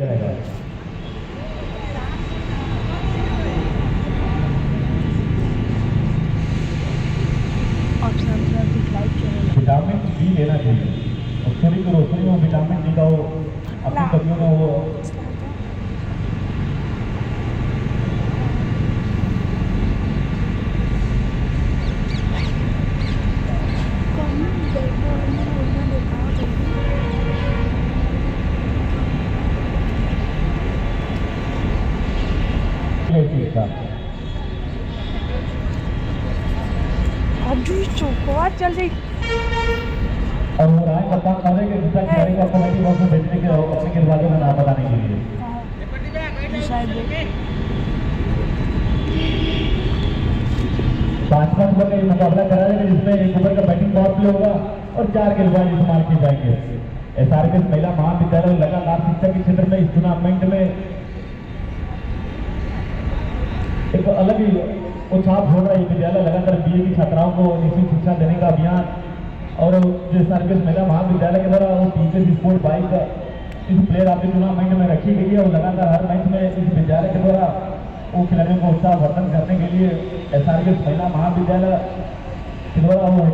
जाएगा। Vitamin D लेना चाहिए और शरीर की रोशनी में विटामिन डी का वो अपनी कमियों में वो बहुत चल रही और वो राय का काम कर रहे हैं कि जितना करेगा कमेटी बॉक्स में भेजने के अपने गेंदबाजों का नाम बताने के लिए। पांचवा ओवर का ये मुकाबला करा जाएगा जिसमें एक ओवर का बैटिंग पावर प्ले होगा और 4 गेंदबाज इस्तेमाल किए जाएंगे। एसआरके महिला महाविद्यालय लगातार शिक्षा के क्षेत्र में इस टूर्नामेंट में एक अलग ही उत्साह छोड़ रहा है। विद्यालय लगातार बीए की छात्राओं को निःशुल्क शिक्षा देने का अभियान और जो एसआरके महिला महाविद्यालय के द्वारा वो टीचर्स स्पोर्ट बाइक इस प्लेयर ऑफ द टूर्नामेंट में रखी गई है और लगातार हर मैच में इस विद्यालय के द्वारा वो खिलाड़ियों को उत्साहवर्धन करने के लिए एसआरके महिला महाविद्यालय के द्वारा वो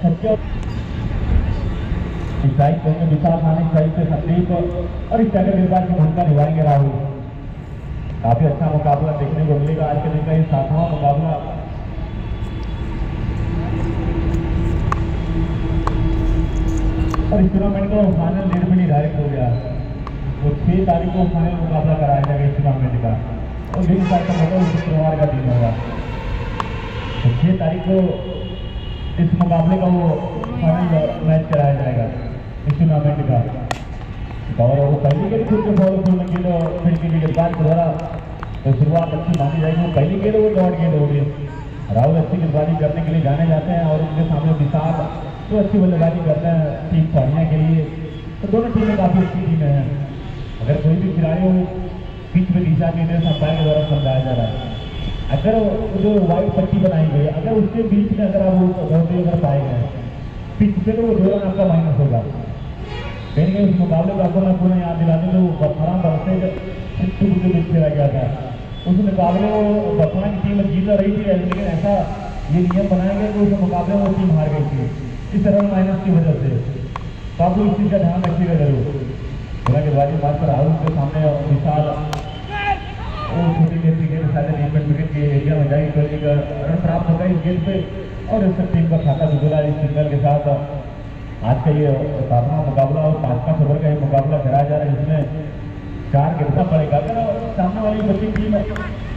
छक्के विशाल खाने से संदीप और इस टाइगर गेंदबाज की भूमिका निभाएंगे राहुल। काफी अच्छा मुकाबला देखने को मिलेगा आज के दिन का ये 7वां मुकाबला। और इस टूर्नामेंट का फाइनल डेट भी निर्धारित हो गया। वो 6 तारीख को फाइनल मुकाबला कराया जाएगा इस टूर्नामेंट का और दिन का मतलब शुक्रवार का दिन होगा। तो 6 तारीख को इस मुकाबले का वो फाइनल मैच कराया जाएगा इस टूर्नामेंट का। और वो पहली गेंद खुद के फॉलो करने के लिए फिर के गेंदबाज के द्वारा तो शुरुआत अच्छी मानी जाएगी। वो पहली गेंद वो डॉट गेंद होगी। राहुल अच्छी गेंदबाजी करने के लिए जाने जाते हैं और उनके सामने विशाल तो अच्छी बल्लेबाजी करते हैं टीम पढ़ने के लिए। तो दोनों टीमें काफ़ी अच्छी टीमें हैं। अगर कोई भी खिलाड़ी हो पिच में दिशा निर्देश अंपायर के द्वारा समझाया जा रहा है। अगर जो वाइट पट्टी बनाई गई अगर उसके बीच में अगर आप वो दौड़ते अगर पाए गए पिच पे तो वो 2 रन आपका माइनस होगा। कहीं उस मुकाबले को आपको मैं पूरा याद दिलाते तो बथाना बरसे के बीच खेला गया था। उस मुकाबले को बथाना की टीम जीत रही थी लेकिन ऐसा ये नियम बनाया गया कि उस मुकाबले में वो टीम हार गई थी इस रन माइनस की वजह से। तो आप लोग इस चीज़ का ध्यान रखिएगा जरूर। पूरा गेंदबाजी बात पर राहुल के सामने विशाल वो छोटी गेंद की शायद एलिमेंट विकेट के एरिया में जाएगी टोली का रन प्राप्त होगा इस गेंद पे और इस टीम का खाता जुड़ा इस सिंगल के साथ। आज का ये 7वां मुकाबला और 5वां ओवर का ये मुकाबला कराया जा रहा है जिसमें 4 गिरना पड़ेगा। अगर सामने वाली बच्ची टीम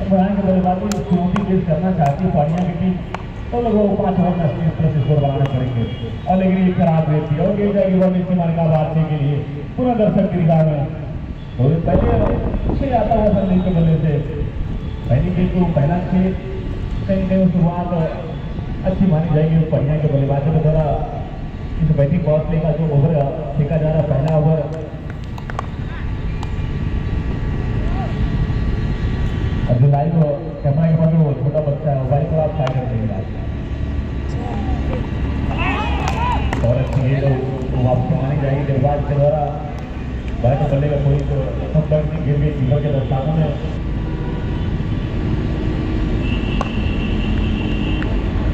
बनाने के बल्लेबाजी चुनौती पेश करना चाहती है पानिया की टीम तो लोगों को 5 ओवर में 80+ स्कोर बनाने पड़ेंगे। और लेकिन ये खराब रेट थी और गेंद जाएगी वो नीचे मार का बात के लिए पूरा दर्शक की निगाह में तो पहले पीछे आता हुआ संदीप के बल्ले से पहली गेंद को पहला 6 कहीं शुरुआत अच्छी मानी जाएगी पानिया के बल्लेबाजों के द्वारा। इस बैटिंग बॉल प्ले का जो ओवर फेंका जा रहा पहला ओवर और जो लाइव कैमरा के पास वो छोटा बच्चा है मोबाइल को आप ट्राई कर देंगे और अच्छी गेंद वापसी मानी जाएगी गेंदबाज के द्वारा। बैट बल्ले का कोई तो सब बैट गिर गई कीपर के दस्तानों में।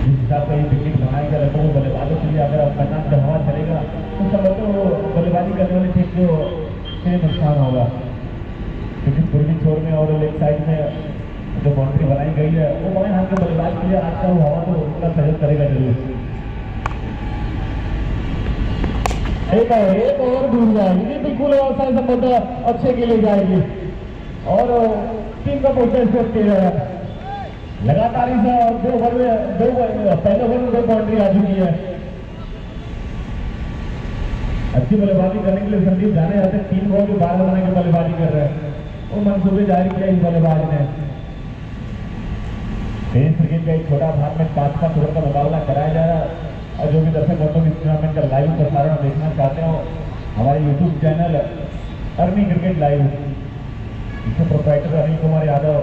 हिसाब का ये विकेट बनाएगा लखनऊ बल्लेबाजों के लिए अगर अब मैदान से हवा चलेगा तो समझते वो बल्लेबाजी करने वाले टीम को नुकसान होगा क्योंकि पूर्वी छोर में और लेग साइड में जो बाउंड्री बनाई गई है वो बाएं हाथ के बल्लेबाज के लिए आज का वो हवा तो उनका सहयोग करेगा जरूर। एक और दूर जाएगी बिल्कुल अच्छे के लिए जाएगी और टीम का पोस्टर स्कोर किया है लगातार इस 2 ओवर में पहले ओवर में 2 बाउंड्री आ चुकी है। अच्छी बल्लेबाजी करने के लिए संदीप जाने जाते 3 बॉल के 12 बनाने के बल्लेबाजी कर रहे हैं वो मंसूबे जारी किया इस बल्लेबाज ने। टेस्ट क्रिकेट का एक छोटा भाग में 5वां ओवर का मुकाबला कराया जा रहा है और जो भी दर्शक बच्चों इस टूर्नामेंट का लाइव प्रसारण देखना चाहते हो हमारे YouTube channel Arni cricket live इसके प्रोप्राइटर अनिल कुमार यादव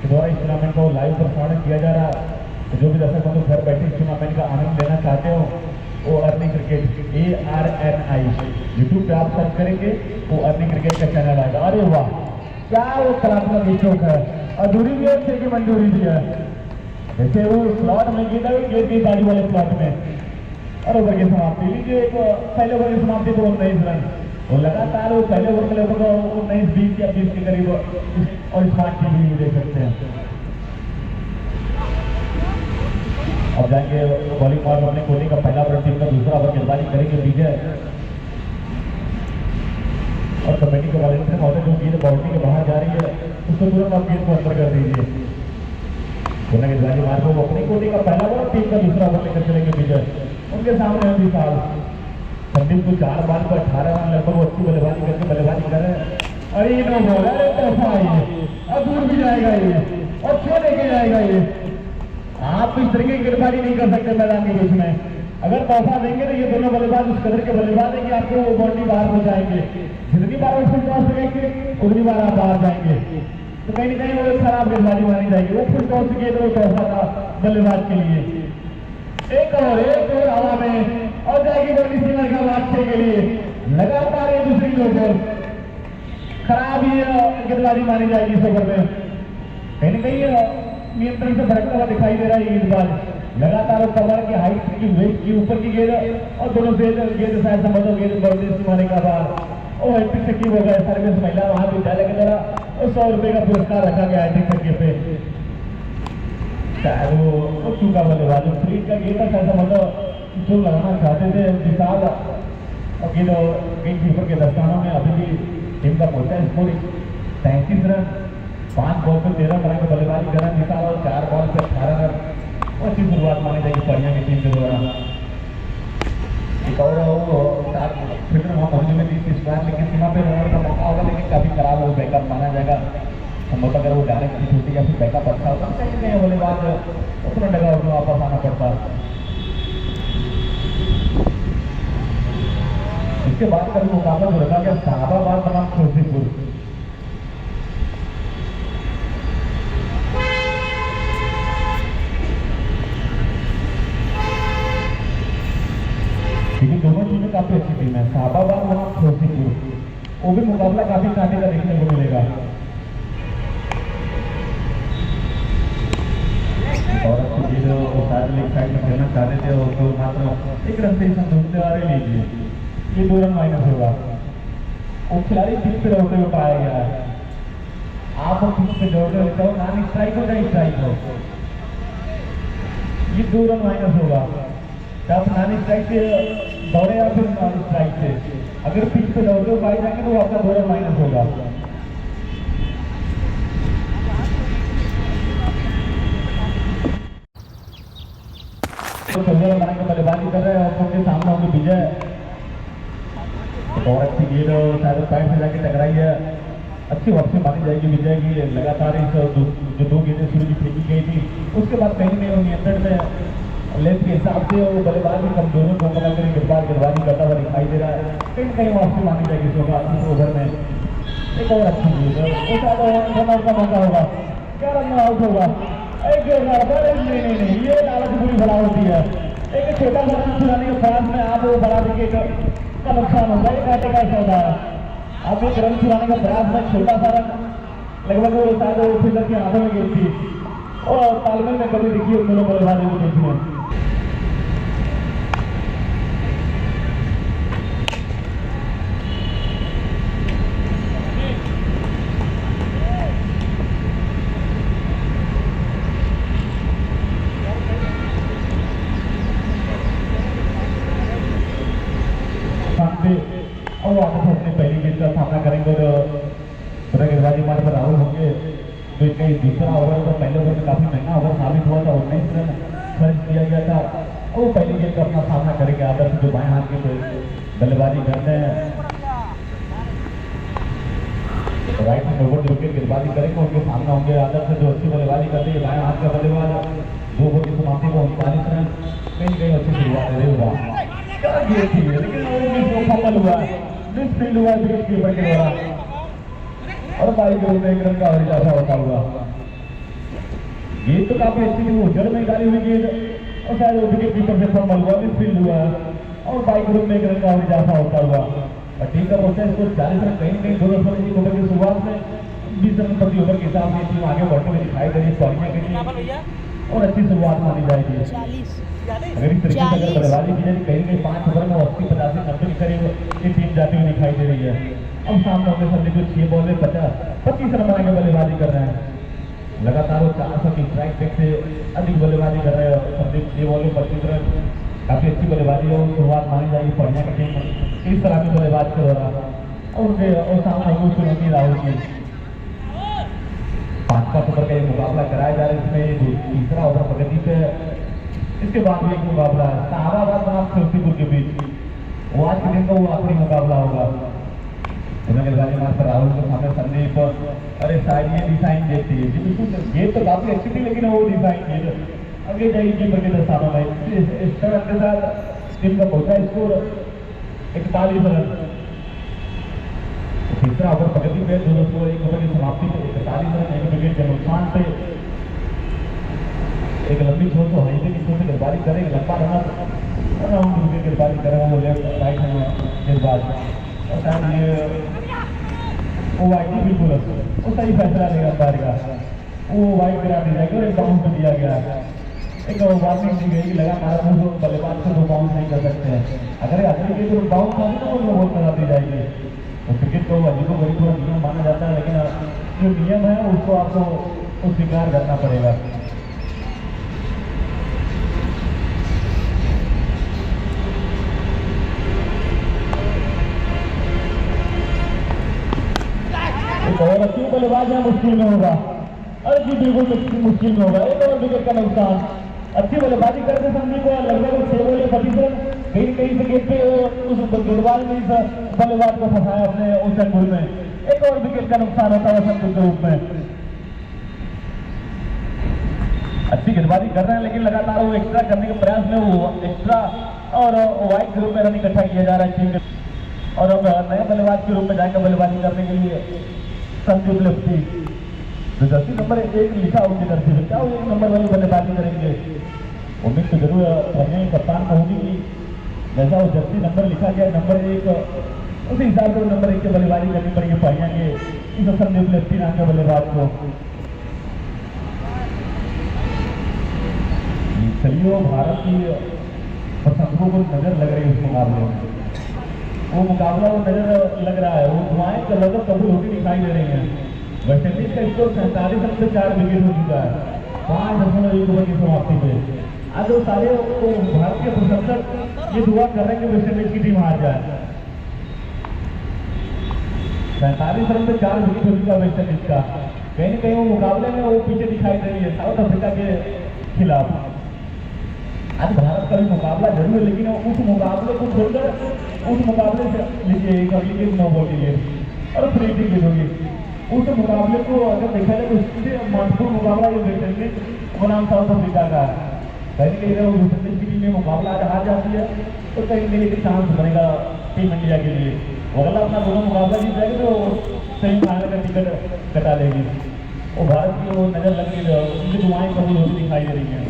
के द्वारा इस टूर्नामेंट को लाइव प्रसारण किया जा रहा है। तो जो भी दर्शक बंधु घर बैठे इस टूर्नामेंट का आनंद लेना चाहते हो वो अर्निंग क्रिकेट ARNI यूट्यूब पे आप सर्च करेंगे वो अर्निंग क्रिकेट का चैनल आएगा। अरे वाह क्या वो कलात्मक स्ट्रोक है, अधूरी गेंद से की मंजूरी दी है। जैसे वो स्लॉट में गेंद की बाजू वाले स्लॉट में और ओवर की समाप्ति लीजिए। एक पहले ओवर की समाप्ति को 19 रन और लगातार वो पहले ओवर के लगभग 19-20 या 20 के करीब और स्मार्ट टीवी भी देख सकते हैं। अब जाएंगे बॉलिंग और अपने कोहली का पहला ओवर, टीम का दूसरा ओवर गेंदबाजी करेंगे विजय और कमेटी के वाले महोदय जो गेंद बाउंड्री के बाहर जा रही है उसको तुरंत आप गेंद को अंदर कर दीजिए। पुनः गेंदबाजी मार्ग वो अपनी कोहली का पहला ओवर, टीम का दूसरा ओवर लेकर चलेंगे विजय। उनके सामने है विशाल संदीप को 4 बाल पर 18 रन लगभग अच्छी बल्लेबाजी करके बल्लेबाजी कर रहे हैं। अरे नो बॉल, अरे तोहफा है, अब दूर भी जाएगा ये और क्यों लेके जाएगा ये। आप इस तरीके की गिरफ्तारी नहीं कर सकते मैदान के बीच में। अगर तोहफा देंगे तो ये दोनों बल्लेबाज उस कदर के बल्लेबाज है कि आपको बाउंड्री बाहर हो जाएंगे। जितनी बार वो फुल टॉस करेंगे उतनी बार आप बाहर जाएंगे, तो कहीं ना कहीं वो खराब गेंदबाजी मानी जाएगी। वो फुल टॉस किए तो वो तोहफा था बल्लेबाज के लिए। एक और हवा में और जाएगी बड़ी सीमा का वापसी के लिए। लगातार ये दूसरी ओवर खराब ही गेंदबाजी मानी जाएगी इस ओवर में। कहीं ना कहीं नियंत्रण से भटकता हुआ दिखाई दे रहा है गेंदबाज। लगातार कवर की हाइट की वेट की ऊपर की गेंद और दोनों से गेंद शायद समझो गेंद बॉडी मारने का बार और हैट्रिक छक्की हो गया। सर्विस महिला महाविद्यालय की तरह और 100 रुपए का पुरस्कार रखा गया हैट्रिक छक्के पे। शायद वो चूका बल्लेबाज फ्री का गेंद था, शायद मतलब जो लगाना चाहते थे विशाल और गेंद गेंद कीपर के दस्तानों में अभी भी टीम का पहुंचा स्कोर 33 रन। 5 बॉल पर 13 रन का बल्लेबाजी कर रहे हैं विशाल और 4 बॉल पर 18 रन। अच्छी शुरुआत मानी जाएगी बढ़िया की टीम के द्वारा। एक और फिल्टर वहाँ में 30 स्क्वायर लेकिन सीमा पे रनर का मौका होगा, लेकिन काफी खराब हो बैकअप माना जाएगा। संभवतः अगर वो डायरेक्ट हिट होती या फिर बैकअप अच्छा होता तो कहीं नहीं बल्लेबाज उतना डगा उसमें वापस आना पड़ता। इसके बाद कभी मुकाबला जो रखा गया शाहबाबाद बनाम फिरोजपुर। लेकिन दोनों टीमें काफी अच्छी टीम है, शाहबाबाद बनाम फिरोजपुर। वो भी मुकाबला काफी कांटे का देखने को मिलेगा। और शायद लेग साइड में खेलना चाह रहे थे और तो मात्र 1 रन से ढूंढते आ रहे लीजिए। ये 2 रन माइनस होगा। वो खिलाड़ी पिच पे दौड़ते हुए पाया गया है। आप पिच पे दौड़ते हुए चाहो नॉन स्ट्राइक हो चाहे स्ट्राइक हो, ये 2 रन माइनस होगा। आप नॉन स्ट्राइक से दौड़े या फिर नॉन स्ट्राइक से अगर पिच पे दौड़ते हुए पाए जाएंगे तो आपका 2 रन माइनस होगा। तो संजय बना के बल्लेबाजी कर रहे हैं और उनके सामने होंगे विजय। और अच्छी गेंद शायद पैर से जाके टकराई है, अच्छी वापसी मानी जाएगी विजय की। लगातार इस जो 2 गेंदें शुरू की फेंकी गई थी उसके बाद कहीं नहीं वो नियंत्रण में लेंथ के हिसाब से वो बल्लेबाज भी कमजोरों को मिला कर गेंदबाजी करता हुआ दिखाई दे रहा है। कहीं ना कहीं वापसी मानी जाएगी इस ओवर में। एक और अच्छी गेंद वो शायद रन आउट का मौका होगा। क्या रन आउट होगा? नहीं, ये लालच बुरी भला होती है। एक छोटा सा रन चुराने के बाद में आप वो बड़ा विकेट का नुकसान होगा। ये घाटे का सौदा है। आप एक रन चुराने के प्रयास में छोटा सा रन लगभग वो शायद वो फील्डर की हाथों में गेंद थी और तालमेल में कभी देखिए उन दोनों बल्लेबाजों के बीच में। और वापस अपने पहली गेंद का सामना करेंगे और गेंदबाजी मार्ग पर राहुल होंगे। जो कई दूसरा ओवर तो पहले ओवर में काफी महंगा ओवर साबित हुआ था, 19 रन खर्च किया गया था। वो पहली गेंद का अपना सामना करेंगे आदर्श जो बाएं हाथ के बल्लेबाजी करते हैं। राइट में ओवर विकेट गेंदबाजी करेंगे, उनके सामने होंगे आदर्श जो अच्छी बल्लेबाजी करते हैं बाएं हाथ का बल्लेबाज। 2 ओवर की समाप्ति को 39 रन। कहीं कहीं अच्छी शुरुआत है लेकिन सफल हुआ, मिसफील्ड हुआ विकेट कीपर के द्वारा और 22 में 1 रन का और इजाफा होता हुआ। गेंद तो काफी अच्छी थी, वो जड़ में डाली हुई गेंद और शायद वो विकेट कीपर से फंबल हुआ, मिसफील्ड हुआ। और बाई ग्रुप में एक रन का और इजाफा होता हुआ और टीम का प्रोसेस को 40 रन कहीं कहीं 2 ओवर की शुरुआत में 20 रन प्रति ओवर के हिसाब से टीम आगे बढ़ते हुए दिखाई दे रही है स्कोरिंग के लिए और अच्छी शुरुआत मानी जाएगी। अगर इस तरीके से अगर बल्लेबाजी की जाए कहीं कहीं 5 ओवर में 80, 85, 90 के करीब ये टीम जाती हुई दिखाई दे रही है। अब सामने होते समझे जो 6 बॉल में 25 रन बना के बल्लेबाजी कर रहे हैं। लगातार वो 400 की स्ट्राइक रेट से अधिक बल्लेबाजी कर रहे हैं। समझे 6 बॉल में 25 रन काफी अच्छी बल्लेबाजी और शुरुआत मानी जाएगी पढ़ने की टीम इस तरह की बल्लेबाज कर रहा और सामने चुनौती राहुल की 5 ओवर का ये मुकाबला कराया जा रहा है। इसमें तीसरा ओवर प्रगति पे इसके बाद भी एक मुकाबला है सहाराबाद बनाम फिरोजपुर के बीच। वो आज के दिन का वो आखिरी मुकाबला होगा। गेंदबाजी मास्टर राहुल के सामने संदीप अरे शायद ये डिजाइन देती है जी बिल्कुल गेम तो काफी अच्छी थी लेकिन वो डिजाइन है आगे जाएगी कीपर के स्थानों में इस तरह के साथ टीम का पहुंचा स्कोर 41 रन। तीसरा ओवर प्रगति पे 2 ओवर की समाप्ति पे 41 रन 1 विकेट के नुकसान पे एक लंबी छोर को हाईवे की छोर से गेंदबाजी करें लंबा रन विकेट गेंदबाजी करें वो लेफ्ट राइट हैंड गेंदबाज और शायद ये वो वाइड बिल्कुल वो सही फैसला लेगा अंपायर का वो वाइड गिरा दी जाएगी और एक बाउंस पे दिया गया एक वार्निंग दी गई कि लगातार वो बल्लेबाज को 2 बाउंस नहीं कर सकते हैं। अगर अगले के जो बाउंस आगे तो वो बहुत करा दी जाएगी। तो क्रिकेट को अजीब को बड़ी थोड़ा नियम माना जाता है लेकिन जो नियम है उसको आपको स्वीकार करना पड़ेगा। और अच्छी बल्लेबाज है मुश्किल में होगा अरे जी बिल्कुल मुश्किल में होगा। एक और विकेट का नुकसान। अच्छी बल्लेबाजी करते संदीप को लगभग 6 बॉल 25 रन कहीं कहीं से गेट पे उस गेंदबाज ने बल्लेबाज को फंसाया अपने ओशन गोल में। एक और विकेट का नुकसान होता है संदीप के रूप में। अच्छी गेंदबाजी कर रहे हैं लेकिन लगातार वो एक्स्ट्रा करने के प्रयास में वो एक्स्ट्रा और वाइड के रूप में रन इकट्ठा किया जा रहा है टीम के और अब नए बल्लेबाज के रूप में जाकर बल्लेबाजी करने के लिए संदीप लेफ्टी जो जर्सी नंबर 1 लिखा उनके जर्सी में क्या वो 1 नंबर वाली बल्लेबाजी करेंगे। उम्मीद तो जरूर करने कप्तान को होगी कि जैसा वो जर्सी नंबर लिखा गया नंबर 1 उसी हिसाब से नंबर 1 की बल्लेबाजी करनी पड़ेगी पाएंगे इस संदीप लेफ्टी नाम के बल्लेबाज को। चलिए भारत की प्रशंसकों को नजर लग रही है उस मुकाबले में। वो मुकाबला वो नजर लग रहा है वो दुआएं का लगभग कबूल होती दिखाई दे रही हैं। वेस्ट इंडीज का स्कोर 47 रन से 4 विकेट हो चुका है 5.1 ओवर की समाप्ति पे। आज वो सारे भारतीय प्रशंसक ये दुआ कर रहे हैं कि वेस्ट इंडीज की टीम हार जाए। 47 रन पे 4 विकेट हो चुका वेस्ट इंडीज का। कहीं न कहीं वो मुकाबले में वो पीछे दिखाई दे रही है साउथ अफ्रीका के खिलाफ। आज भारत का भी मुकाबला जरूर है लेकिन उस मुकाबले को छोड़कर उस मुकाबले से लीजिए एक अगली गेम 9 बॉल की गेम और फ्री गेम होगी। उस मुकाबले को अगर देखा जाए तो उससे महत्वपूर्ण मुकाबला ये वेस्ट इंडीज बनाम साउथ अफ्रीका का है। कहीं कहीं अगर वेस्ट इंडीज की टीम में मुकाबला आज हार जाती है तो कहीं कहीं एक चांस बनेगा टीम इंडिया के लिए। अगला अपना दोनों मुकाबला जीत जाएगी तो सेमीफाइनल का टिकट कटा लेगी। वो भारत की वो नजर लग रही है उनकी दुआएं कबूल होती दिखाई दे रही हैं।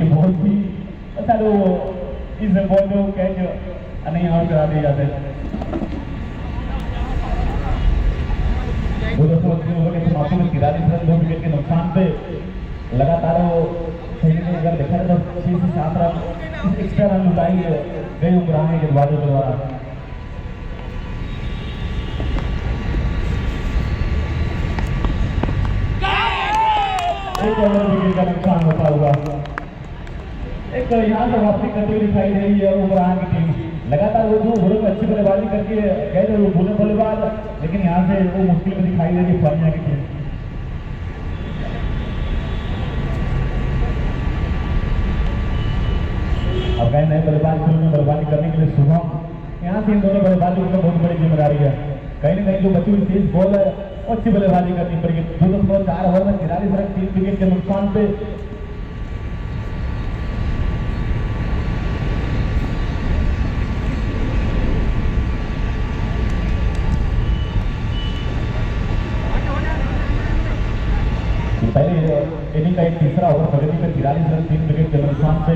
बॉल भी अच्छा तो इस बॉल में वो कैच नहीं आउट करा दिए जाते। 2 ओवर के समाप्ति में 43 रन 2 विकेट के नुकसान पे लगातार वो सही में अगर देखा जाए तो 6 से 7 रन एक्स्ट्रा रन लुटाई गए उमरान गेंदबाजों के द्वारा। एक ओवर विकेट का नुकसान होता हुआ एक यहाँ से वापसी करते हुए दिखाई दे रही है उमरान की टीम। लगातार वो जो ओवरों में अच्छी बल्लेबाजी करके गए थे वो बोले बल्लेबाज लेकिन यहाँ से वो मुश्किल में दिखाई दे रही है पानिया की टीम। अब गए नए बल्लेबाज शुरू में बल्लेबाजी करने के लिए शुभम यहाँ से इन दोनों बल्लेबाजों की बहुत बड़ी जिम्मेदारी है। कहीं ना कहीं जो बची हुई तेज बॉल है अच्छी बल्लेबाजी करनी पड़ेगी। 2.4 ओवर में 43 रन 3 विकेट के नुकसान पे पिछला ओवर प्रगति में 43 रन 3 विकेट के नुकसान से।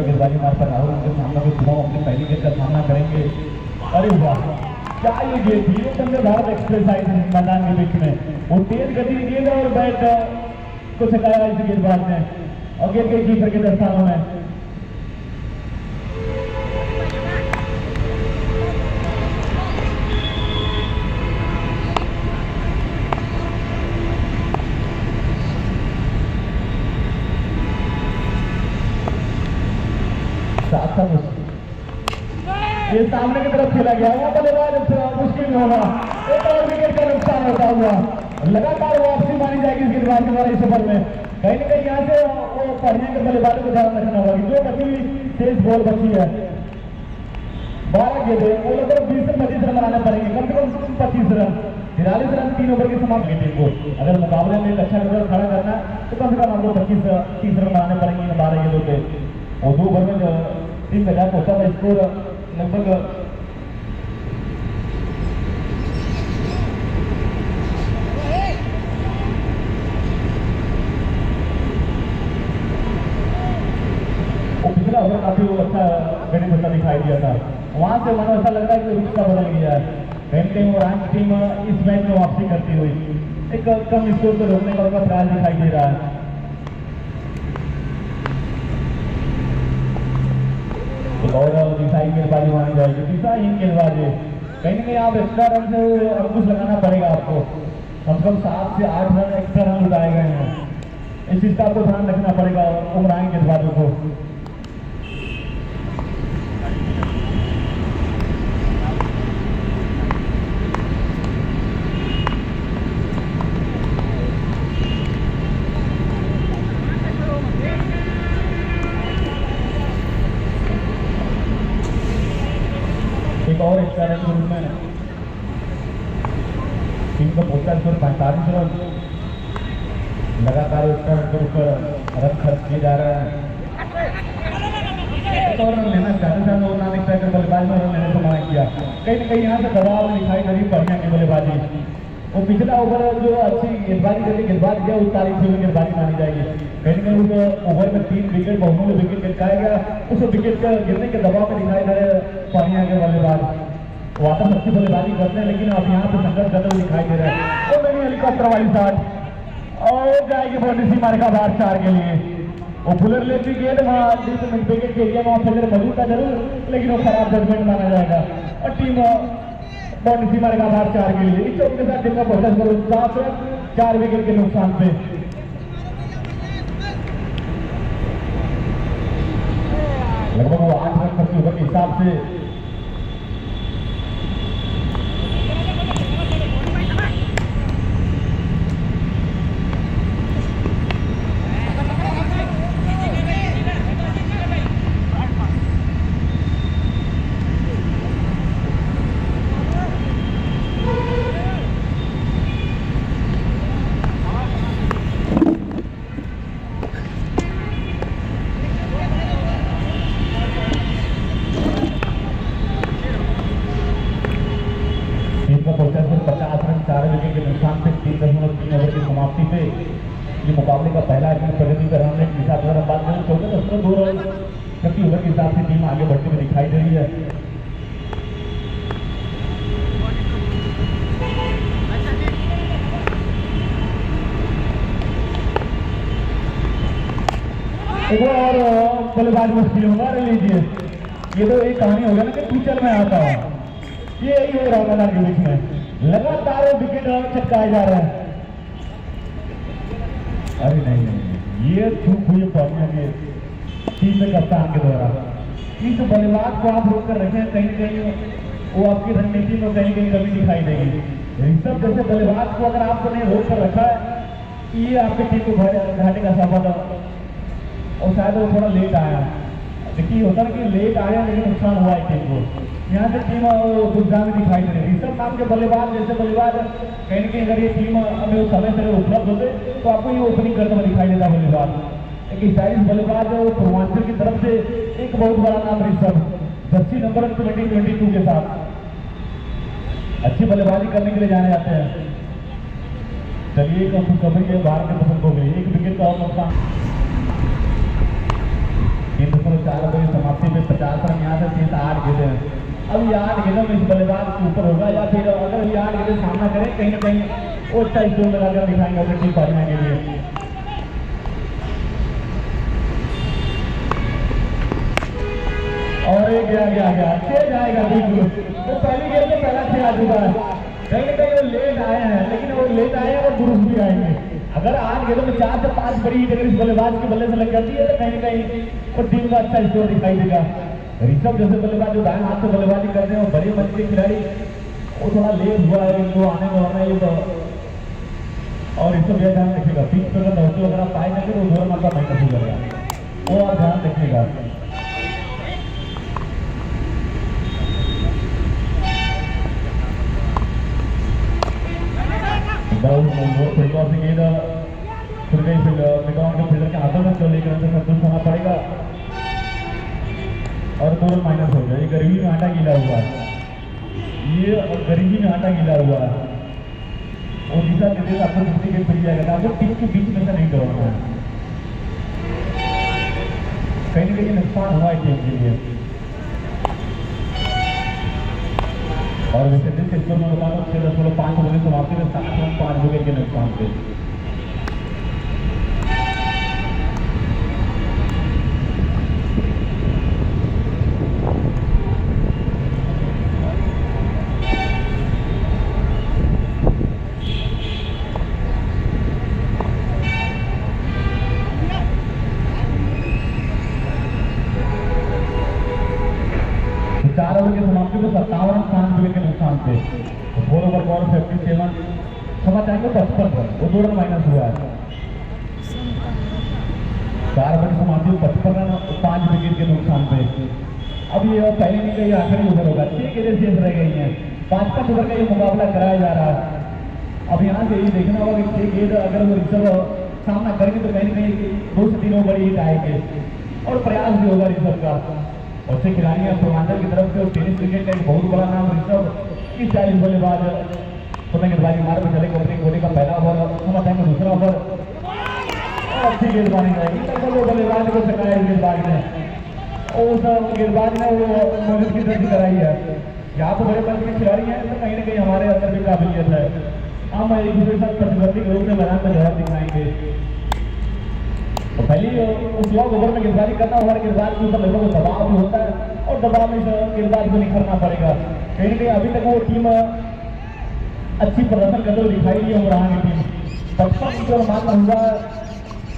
गेंदबाजी मार पर राहुल के सामने को सुबह अपनी पहली गेंद का सामना करेंगे। अरे वाह क्या ये गेंद थी, एकदम से भारत एक्सप्रेस आई थी मैदान के बीच में। वो तेज गति की गेंद और बैट को छकाया इस गेंदबाज ने और गेंद के कीपर के दस्तानों में। ये सामने की तरफ खेला गया है, बल्लेबाज मुश्किल में होगा, एक और विकेट का नुकसान होता हुआ लगातार वापसी मानी जाएगी इस गेंदबाज के द्वारा इस ओवर में। कहीं ना कहीं यहाँ से वो पढ़ने के बल्लेबाज को ध्यान रखना होगा कि जो बची हुई शेष बॉल बची है 12 गेंदें, वो लगभग 20 से 25 रन बनाने पड़ेंगे, कम से कम 25 रन। 43 रन 3 ओवर की समाप्त टीम को अगर मुकाबले में अच्छा नजर खड़ा करना तो कम से कम हमको 25-30 रन बनाने पड़ेंगे 12 गेंदों के। और 2 ओवर में टीम मैदान पहुंचा था, स्कोर लगभग पिछला ओवर काफी अच्छा गणित होता दिखाई दिया था, वहां से मानो ऐसा लग रहा है कि रिश्ता बदल गया है। कहीं और टीम इस मैच में वापसी करती हुई एक कम स्कोर को रोकने का उनका प्रयास दिखाई दे रहा है। और दिशाई गेंदबाजी मानी जाएगी, दिशाहीन गेंदबाजी। कहीं ना कहीं आप एक्स्ट्रा रन से अंकुश लगाना पड़ेगा आपको, कम से कम 7 से 8 रन एक्स्ट्रा रन उठाए गए हैं, इस चीज का आपको ध्यान रखना पड़ेगा उमरान गेंदबाजों को। एक और एक्स्ट्रा रन के रूप में टीम का पहुंचा स्कोर 45 रन, लगातार एक्स्ट्रा रन के ऊपर रन खर्च किए जा रहे हैं। एक और रन लेना चाहते थे और नाम एक्स्ट्रा बल्लेबाज में रन लेने से मना किया। कहीं ना कहीं यहाँ से दबाव दिखाई दे रही बढ़िया की बल्लेबाजी। वो पिछला ओवर जो अच्छी गेंदबाजी करके गेंदबाज गया उस तारीख से गेंदबाजी मानी जाएगी। कहीं ना कहीं उस ओवर में 3 विकेट बहुमूल्य विकेट गिरकाया गया, उस विकेट का गिरने के दबाव में दिखाई दे रहे पानिया के बल्लेबाज। वापस अच्छी बल्लेबाजी करते हैं लेकिन अब यहाँ पे संघर्ष करते हुए दिखाई दे रहा है। और मेरी हेलीकॉप्टर वाली शॉट और जाएगी बाउंड्री मारेगा बाहर 4 के लिए। वो फुलर लेती गेंद वहाँ विकेट के एरिया में फील्डर मौजूद था जरूर, लेकिन वो खराब जजमेंट माना जाएगा और टीम बाउंड्री मारेगा बाहर 4 के लिए। इस चौक के साथ टीम का प्रोसेस करो 4 विकेट के नुकसान पे। लगभग वो 8 रन प्रति ओवर के हिसाब से समाप्ति पे ये मुकाबले का पहला प्रगति का रन रेट के साथ अगर हम बात करें 14-2 रन प्रति ओवर के हिसाब से टीम आगे बढ़ती हुई दिखाई दे रही है। एक और बल्लेबाज मुश्किल होगा, लीजिए ये तो एक कहानी होगा ना कि फ्यूचर में आता है, ये यही हो रहा है मैदान के बीच में, लगातार विकेट छटकाए जा रहे हैं। अरे नहीं ये चूक हुई पहुंचने के टीम में कप्तान के द्वारा। इस बल्लेबाज को आप रोक कर रखें, कहीं कहीं वो आपकी रणनीति में कहीं कहीं कमी दिखाई देगी। ऋषभ जैसे बल्लेबाज को अगर आपने रोक कर रखा है ये आपकी टीम को घाटे का सफल और शायद वो थोड़ा लेट आया। देखिए होता है कि लेट आया लेकिन नुकसान हुआ है टीम को। यहाँ से टीम दुर्गा में दिखाई दे रही है। ऋषभ नाम के बल्लेबाज जैसे बल्लेबाज कहीं ना कहीं अगर ये टीम हमें उस समय से उपलब्ध होते तो आपको ये ओपनिंग करते हुए दिखाई देता बल्लेबाज। एक स्टाइलिश बल्लेबाज पूर्वांचल की तरफ से एक बहुत बड़ा नाम ऋषभ, जर्सी नंबर 2022 के साथ अच्छी बल्लेबाजी करने के लिए जाने जाते हैं। चलिए खुशखबरी है, बाहर में पसंद हो गई, एक विकेट का और नुकसान। 3.4 ओवर की समाप्ति में 50 रन यहाँ से 3-8 गेंदें हैं। अब ये 8 गेंदों में इस बल्लेबाज के ऊपर होगा या फिर अगर ये 8 गेंदें सामना करें कहीं ना कहीं वो अच्छा स्कोर लगाकर दिखाएंगे अपनी टीम पार्टनर के लिए। और एक गया तेज आएगा बिल्कुल। तो पहली गेंद में पहला 6 आ चुका है, कहीं ना कहीं वो लेट आए हैं, लेकिन वो लेट आए हैं और दुरुस्त भी आएंगे। अगर 8 गेंदों में 4 से 5 बड़ी हिट अगर इस बल्लेबाज के बल्ले से लग जाती है तो कहीं ना कहीं वो टीम का अच्छा स्कोर दिखाई देगा। ऋषभ जैसे बल्लेबाज जो दाएं हाथ से बल्लेबाजी करते हैं वो बड़े मंच के खिलाड़ी, वो थोड़ा लेट हुआ है इनको आने में होना ये तो। और ऋषभ यह ध्यान रखिएगा, पिच पर दौड़ते अगर आप पाए जाएंगे तो दोनों मात्रा नहीं कर करेगा, वो आप ध्यान रखिएगा। फील्डर से गेंद फिर गई फील्डर के हाथों में चल, लेकर संतुष्ट होना पड़ेगा और 2 रन माइनस हो गया। ये गरीबी में आटा गीला हुआ है, ये गरीबी में आटा गीला हुआ है। और दिशा देते आपको 50 गेंद मिल जाएगा, आपको टीम के बीच में से नहीं दौड़ना है, कहीं ना कहीं नुकसान हुआ है टीम के लिए। और वैसे जिस स्कोर में बता 6.5 ओवर की समाप्ति में 7 रन 5 विकेट के नुकसान थे। चार ओवर की समाप्ति में 57 रन 5 विकेट के नुकसान थे। 4 ओवर पर 57 सवा चाहे 55 रन, वो 2 रन माइनस हुआ है। 4 ओवर की समाप्ति में 55 रन 5 विकेट के नुकसान पे। अब ये पहले नहीं का ये आखिरी ओवर होगा, 6 गेंदें शेष रह गई हैं, 5-5 ओवर का ये मुकाबला कराया जा रहा है। अब यहाँ से ये देखना होगा कि 6 गेंद अगर वो ऋषभ सामना करेंगे तो कहीं ना कहीं 2 से 3 ओवर बड़ी हिट आएंगे और प्रयास भी होगा ऋषभ का। और से खिलाड़ी हैं पूर्वांचल की तरफ से और टेनिस क्रिकेट का एक बहुत बड़ा नाम ऋषभ, इस स्टाइलिश बल्लेबाज पुनः गेंदबाजी मार्ग में चले ओपनिंग कोहली का पहला ओवर, टाइम में दूसरा ओवर और अच्छी गेंदबाजी जाएगी। वो बल्लेबाज को सकाया इस गेंदबाज ने, और उस गेंदबाज ने वो मदद की तरफ कराई है। यहाँ तो बड़े पंच के खिलाड़ी हैं तो कहीं ना कहीं हमारे अंदर भी काबिलियत है, हम एक दूसरे के साथ प्रतिस्पर्धी के रूप में मैदान में जवाब दिखाएंगे। तो पहली उस लॉन्ग ओवर में गेंदबाजी करना होगा, गेंदबाज के ऊपर लोगों को दबाव भी होता है और दबाव में गेंदबाज को निखरना पड़ेगा। कहीं ना कहीं अभी तक वो टीम अच्छी प्रदर्शन करते हुए दिखाई दी है उमरान की टीम। 55 जो मात्र हुआ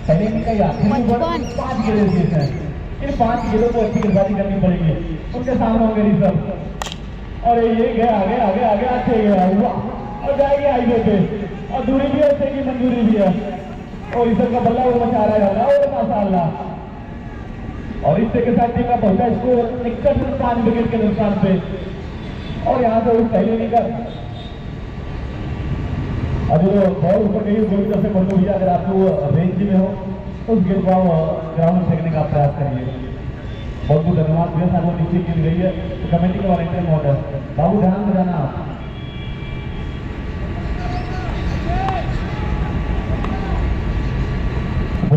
पहले नहीं कही आखिरी 5 गेंदें शेष हैं, इन 5 गेंदों को अच्छी गेंदबाजी करनी पड़ेगी। उनके सामने होंगे ऋषभ और ये गया आगे आगे आगे अच्छे गया हुआ और जाएगी हाईवे पे और दूरी भी अच्छे की मंजूरी भी है और ऋषभ का बल्ला वो बचा रहा है और माशाअल्लाह। और इससे के साथ टीम का पहुंचा स्कोर 61 रन 5 विकेट के नुकसान पे। और यहाँ से उस पहले नहीं कर अब जो बॉल ऊपर गई जो भी से बंदू भैया अगर आपको रेंज में हो तो उस गेंद को ग्राउंड में फेंकने का प्रयास करिए। बहुत बहुत धन्यवाद भैया साहब, वो नीचे गिर गई है तो कमेटी के वॉलंटियर महोदय बाबू ध्यान में जाना आप।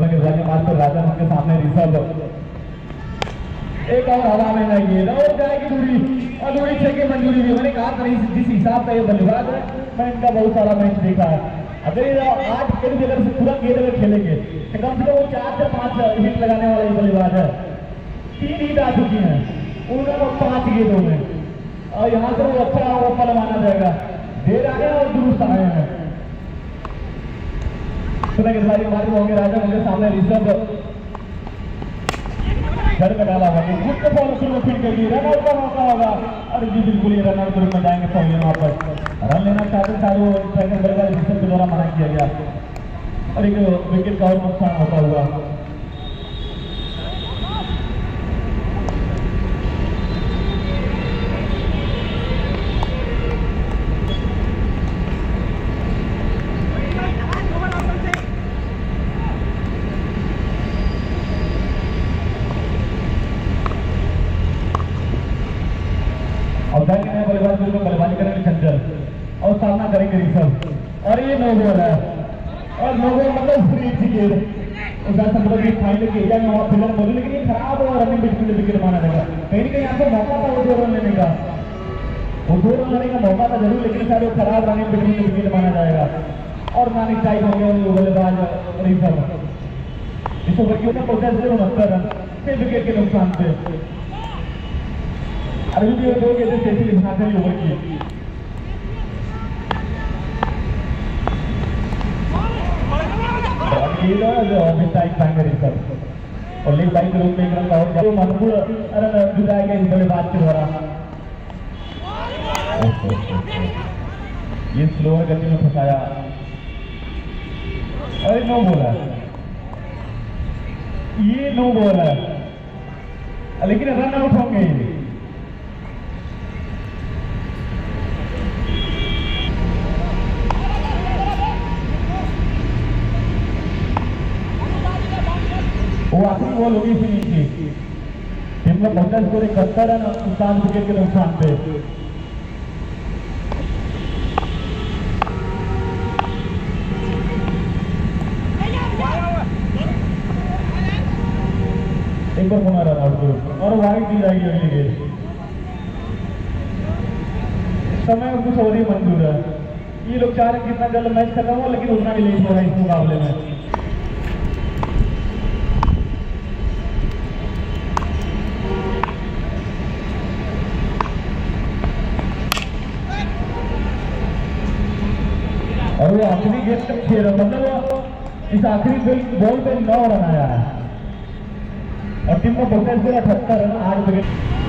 गेंदबाजी मास्टर राजन उनके सामने ऋषभ, एक और हवा में नहीं है और जाएगी दूरी और दूरी 6 की मंजूरी भी। मैंने कहा था जिस हिसाब का ये बल्लेबाज है मैं इनका बहुत सारा मैच देखा है। अगर ये 8 गेंद अगर पूरा गेंद अगर खेलेंगे तो कम से कम वो 4 से 5 हिट लगाने वाला ये बल्लेबाज है। 3 हिट आ चुकी हैं उनका 5 गेंदों में और यहाँ से वो अच्छा ओपन माना जाएगा। देर आए और दुरुस्त आए हैं। गेंदबाजी मार्ग होंगे राजा उनके सामने ऋषभ घर में डाला होगा खुद को बॉल शुरू में फिर के लिए रन आउट का मौका होगा और जी बिल्कुल ये रन आउट ग्रुप में जाएंगे तो वहाँ पर रन लेना चाहते सारे वो सेकंड बल्लेबाज ऋषभ के द्वारा मना किया गया और एक विकेट का और नुकसान होता हुआ। और दाहिने में बल्लेबाज को बल्लेबाजी करेंगे चंचल और सामना करेंगे ऋषभ और ये नो बॉल है और नो बॉल मतलब फ्री विकेट उसका मतलब ये फाइनल के एरिया में वहाँ फिलर बोले लेकिन ये खराब और रनिंग बिटवीन विकेट माना जाएगा कहीं ना कहीं यहाँ पर मौका था वो 2 रन लेने का वो 2 रन लेने का मौका था जरूर लेकिन शायद वो खराब रनिंग बिटवीन विकेट माना जाएगा और मानी टाइट हो गया वो बल्लेबाज ऋषभ इस ओवर की ऊपर पहुंचा 69 रन 6 विकेट के नुकसान पे अभी भी 2 गेंदें शेष लिखना थे ओवर की और लीग बाइक के रूप में 1 रन का और जो महत्वपूर्ण रन जुटाया गया इस बल्लेबाज के द्वारा ये स्लोअर गति में फंसाया अरे नो बॉल है ये नो बॉल है लेकिन रन आउट होंगे वो आखिरी बॉल होगी फिनिश की टीम का पहला स्कोर 71 रन 7 विकेट के नुकसान पे एक बार पुनः रन आउट और वाइड दी जाएगी अगली गेंद समय कुछ और ही मंजूर है ये लोग चाह रहे हैं कितना जल्द मैच खत्म हो लेकिन उतना भी लेट हो रहा है इस मुकाबले में और वो आखिरी गेंद तक 6 रन मतलब इस आखिरी बॉल पे 9 रन आया है और टीम का टोटल 78 रन 8 विकेट